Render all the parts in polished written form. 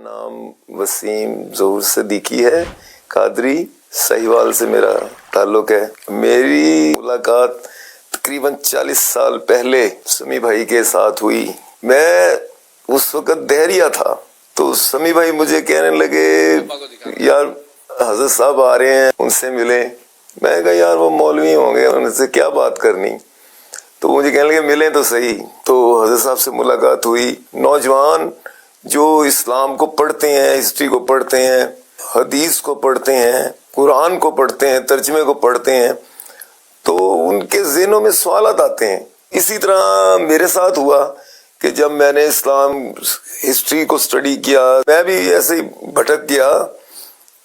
नाम वसीम ज़हूर सिद्दीकी है। कादरी साहिवाल से मेरा ताल्लुक़ है। मेरी मुलाकात तकरीबन 40 साल पहले समी भाई के साथ हुई। मैं उस वक़्त देहरिया था, तो समी भाई मुझे कहने लगे यार हज़रत साहब आ रहे हैं, उनसे मिले। मैं कहा यार वो मौलवी होंगे, उनसे क्या बात करनी। तो मुझे कहने लगे मिलें तो सही। तो हज़रत साहब से मुलाकात हुई। नौजवान जो इस्लाम को पढ़ते हैं, हिस्ट्री को पढ़ते हैं, हदीस को पढ़ते हैं, कुरान को पढ़ते हैं, तर्जमे को पढ़ते हैं, तो उनके ज़हनों में सवालात आते हैं। इसी तरह मेरे साथ हुआ कि जब मैंने इस्लाम हिस्ट्री को स्टडी किया, मैं भी ऐसे ही भटक गया,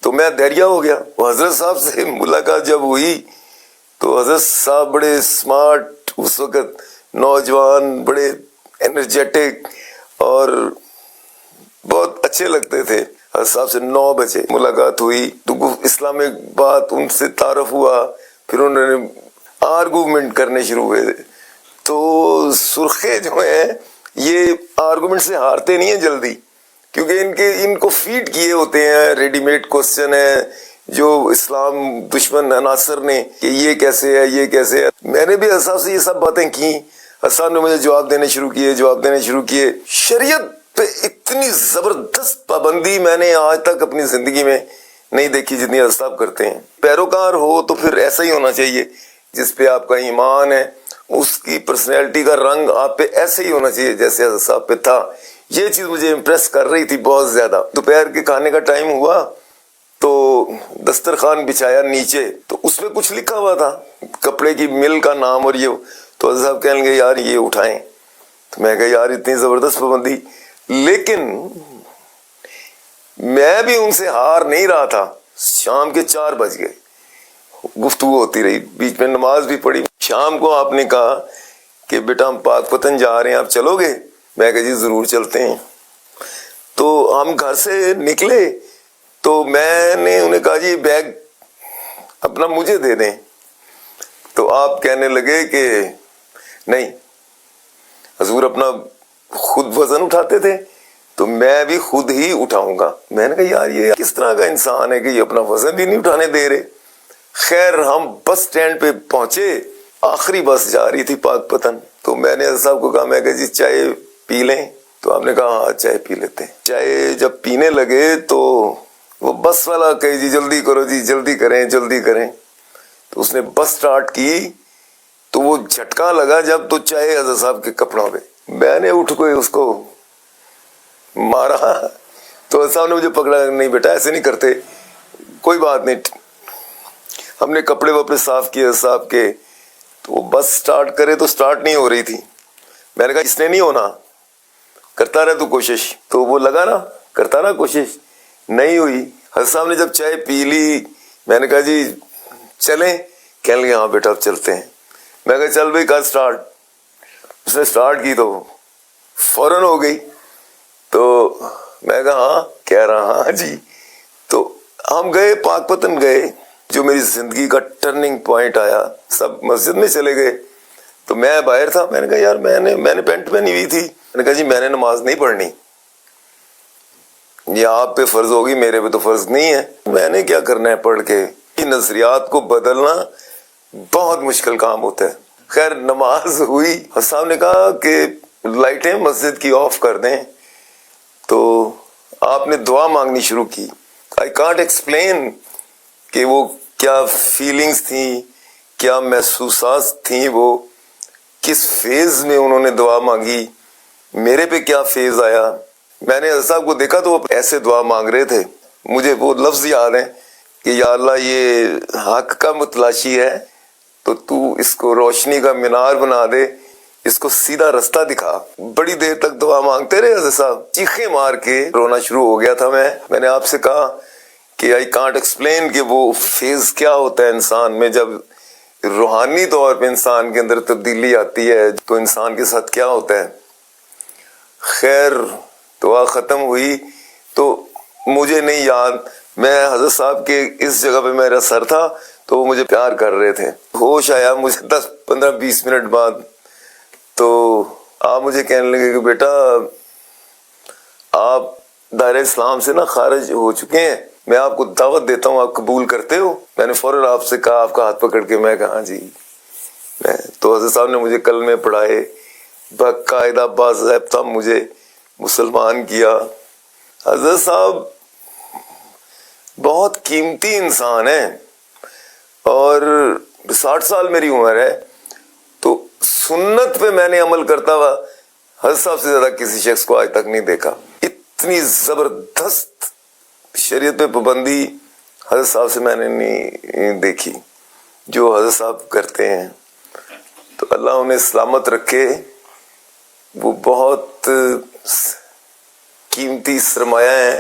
तो मैं देहरिया हो गया। हज़रत साहब से मुलाकात जब हुई तो हज़रत साहब बड़े स्मार्ट, उस वक़्त नौजवान, बड़े एनर्जेटिक और बहुत अच्छे लगते थे। हज़रत साहब से 9 बजे मुलाकात हुई तो इस्लामिक बात उनसे तारफ़ हुआ। फिर उन्होंने आर्गूमेंट करने शुरू हुए। तो सुर्खे जो हैं ये आर्गूमेंट से हारते नहीं हैं जल्दी, क्योंकि इनको फीड किए होते हैं। रेडीमेड क्वेश्चन है जो इस्लाम दुश्मन अनासर ने कि ये कैसे है, ये कैसे है। मैंने भी हज़रत से ये सब बातें की। हज़रत ने मुझे जवाब देने शुरू किए। शरीयत पे इतनी ज़बरदस्त पाबंदी मैंने आज तक अपनी ज़िंदगी में नहीं देखी जितनी हज़रत साहब करते हैं। पैरोकार हो तो फिर ऐसा ही होना चाहिए, जिस पे आपका ईमान है, उसकी पर्सनैलिटी का रंग आप पे ऐसे ही होना चाहिए जैसे हज़रत साहब पे था। ये चीज़ मुझे इम्प्रेस कर रही थी बहुत ज़्यादा। दोपहर के खाने का टाइम हुआ तो दस्तरखान बिछाया नीचे, तो उसमें कुछ लिखा हुआ था, कपड़े की मिल का नाम और ये। तो हज़रत साहब कहने लगे यार ये उठाएं। तो मैं कहा यार इतनी ज़बरदस्त पाबंदी, लेकिन मैं भी उनसे हार नहीं रहा था। शाम के 4 बज गए, गुफ्तगू होती रही, बीच में नमाज भी पढ़ी। शाम को आपने कहा कि बेटा हम पाकपतन जा रहे हैं, आप चलोगे? मैं कहा जी ज़रूर चलते हैं। तो हम घर से निकले तो मैंने उन्हें कहा जी बैग अपना मुझे दे दें। तो आप कहने लगे कि नहीं, हजूर अपना खुद वजन उठाते थे तो मैं भी खुद ही उठाऊंगा। मैंने कहा यार ये किस तरह का इंसान है कि ये अपना वजन भी नहीं उठाने दे रहे। खैर हम बस स्टैंड पे पहुंचे, आखिरी बस जा रही थी पाकपतन। तो मैंने हज़रत साहब को कहा, मैं कहा जी चाय पी लें? तो आपने कहा हाँ चाय पी लेते हैं। चाय जब पीने लगे तो वो बस वाला कहे जी जल्दी करो जी, जल्दी करें। तो उसने बस स्टार्ट की तो वो झटका लगा जब, तो चाय हज़रत साहब के कपड़ों पे। मैंने उठ के उसको मारा तो हज़रत साहब ने मुझे पकड़ा, नहीं बेटा ऐसे नहीं करते, कोई बात नहीं। हमने कपड़े वपड़े साफ किए साहब के, तो वो बस स्टार्ट करे तो स्टार्ट नहीं हो रही थी। मैंने कहा इसने नहीं होना, करता रहे तू कोशिश। तो वो लगा ना, करता रहा कोशिश, नहीं हुई। हज़रत साहब ने जब चाय पी ली, मैंने कहा जी चलें? कहने लगे हाँ बेटा अब चलते हैं। मैं कहा चल भाई कर स्टार्ट। उसने स्टार्ट की तो फौरन हो गई। तो मैं कहा हाँ, कह रहा हाँ जी। तो हम गए, पाकपतन गए, जो मेरी जिंदगी का टर्निंग पॉइंट आया। सब मस्जिद में चले गए तो मैं बाहर था। मैंने कहा यार मैंने पैंट पहनी हुई थी। मैंने कहा जी मैंने नमाज नहीं पढ़नी, ये आप पे फर्ज होगी, मेरे पे तो फर्ज नहीं है, मैंने क्या करना है पढ़ के। नजरियात को बदलना बहुत मुश्किल काम होता है। खैर नमाज हुई। हज़रत साहब ने कहा कि लाइटें मस्जिद की ऑफ कर दें। तो आपने दुआ मांगनी शुरू की। आई कांट एक्सप्लेन कि वो क्या फीलिंग्स थी, क्या महसूसात थी, वो किस फेज में उन्होंने दुआ मांगी, मेरे पे क्या फेज आया। मैंने हज़रत साहब को देखा तो वो ऐसे दुआ मांग रहे थे। मुझे वो लफ्ज़ याद है कि या अल्लाह ये हक का मुतलाशी है तो तू इसको रोशनी का मीनार बना दे, इसको सीधा रास्ता दिखा। बड़ी देर तक दुआ मांगते रहे हज़रत साहब। चीखें मार के रोना शुरू हो गया था। मैंने आपसे कहा कि आई कांट एक्सप्लेन कि वो फेज क्या होता है इंसान में, जब रूहानी तौर पे इंसान के अंदर तब्दीली आती है तो इंसान के साथ क्या होता है। खैर दुआ ख़त्म हुई तो मुझे नहीं याद, मैं हज़रत साहब के इस जगह पे मेरा सर था तो वो मुझे प्यार कर रहे थे। होश आया मुझे 10-15-20 मिनट बाद। तो आप मुझे कहने लगे कि बेटा आप दायरे इस्लाम से ना खारिज हो चुके हैं, मैं आपको दावत देता हूँ, आप कबूल करते हो? मैंने फौरन आपसे कहा, आपका हाथ पकड़ के मैं कहा जी मैं, तो हज़रत साहब ने मुझे कलमे पढ़ाए, बाकायदा बाज़ाब्ता मुझे मुसलमान किया। हज़रत साहब बहुत कीमती इंसान है और 60 साल मेरी उम्र है, तो सुन्नत पे मैंने अमल करता हुआ हज़रत साहब से ज़्यादा किसी शख्स को आज तक नहीं देखा। इतनी ज़बरदस्त शरीयत पे पाबंदी हज़रत साहब से मैंने नहीं देखी जो हज़रत साहब करते हैं। तो अल्लाह उन्हें सलामत रखे, वो बहुत कीमती सरमाया है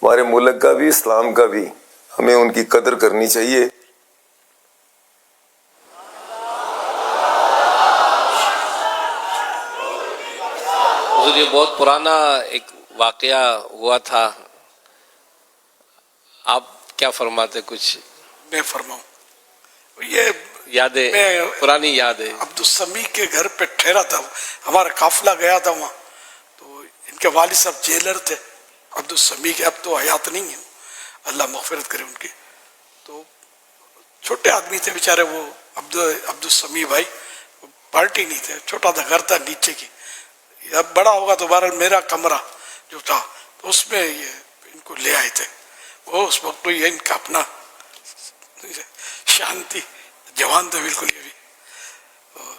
हमारे मुल्क का भी, इस्लाम का भी, हमें उनकी कदर करनी चाहिए। ये बहुत पुराना एक वाकया हुआ था, आप क्या फरमाते? कुछ मैं फरमाऊं? ये यादें, पुरानी यादें। अब्दुल समी के घर पे ठहरा था, हमारा काफिला गया था वहाँ, तो इनके वालिद साहब जेलर थे अब्दुल समी के, अब तो हयात नहीं है, अल्लाह मग़फ़िरत करे उनकी। तो छोटे आदमी थे बेचारे वो अब्दुल समी भाई, पार्टी नहीं थे, छोटा सा घर था नीचे की। अब बड़ा होगा तो बहरहाल मेरा कमरा जो था तो उसमें ये इनको ले आए थे। वो उस वक्त तो ये इनका अपना शांति, जवान थे बिल्कुल ये भी, और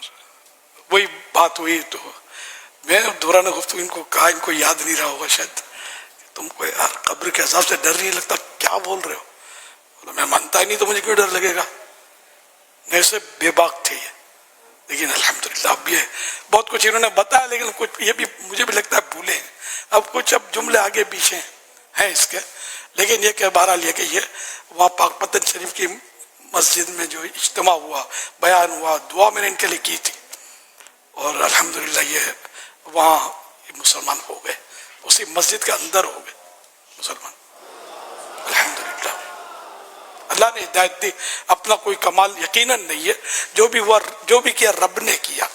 वही बात हुई। तो मैं दौरान गुफ्तगू इनको कहा, इनको याद नहीं रहा होगा शायद, तुमको यार कब्र के हिसाब से डर नहीं लगता? क्या बोल रहे हो? बोला मैं मानता ही नहीं तो मुझे क्यों डर लगेगा? ऐसे बेबाक थे ये, लेकिन अल्हम्दुलिल्लाह अब ये बहुत कुछ इन्होंने बताया, लेकिन कुछ ये भी मुझे भी लगता है भूले हैं। अब कुछ अब जुमले आगे पीछे हैं इसके, लेकिन ये बहरहाल ये कि ये वहाँ पाकपतन शरीफ की मस्जिद में जो इज्तिमा हुआ, बयान हुआ, दुआ मैंने इनके लिए की थी, और अल्हम्दुलिल्लाह ये वहाँ मुसलमान हो गए, उसी मस्जिद के अंदर हो गए मुसलमान। अल्हम्दुलिल्लाह अल्लाह ने हिदायत दी, अपना कोई कमाल यकीनन नहीं है, जो भी किया रब ने किया,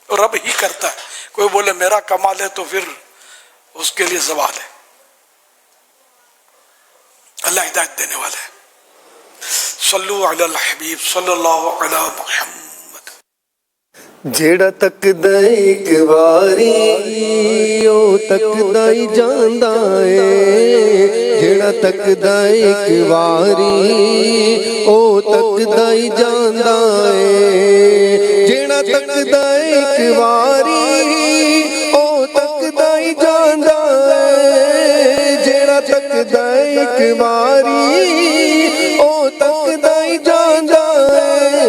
और रब ही करता है। कोई बोले मेरा कमाल है तो फिर उसके लिए सवाल है, अल्लाह हिदायत देने वाला है। सल्लु अलल हबीब सल्लल्लाहु अलैहि मुहम्मद। जेड़ा तकदा एक वारी ओ तकदा ही जांदा है, जेड़ा तकदा एक वारी ओ तकदा ही जांदा है, जेड़ा तकदा एक वारी ओ तकदा ही जांदा है, जेड़ा तकदा एक वारी ओ तकदा ही जांदा है।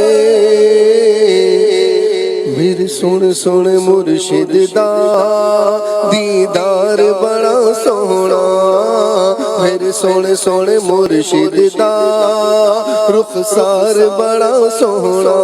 मेरे सुन सुन मुर्शिद दा दीदार बड़ा सोहना, मेरे सुन सुन मुर्शिद दा रुखसार बड़ा सोहना।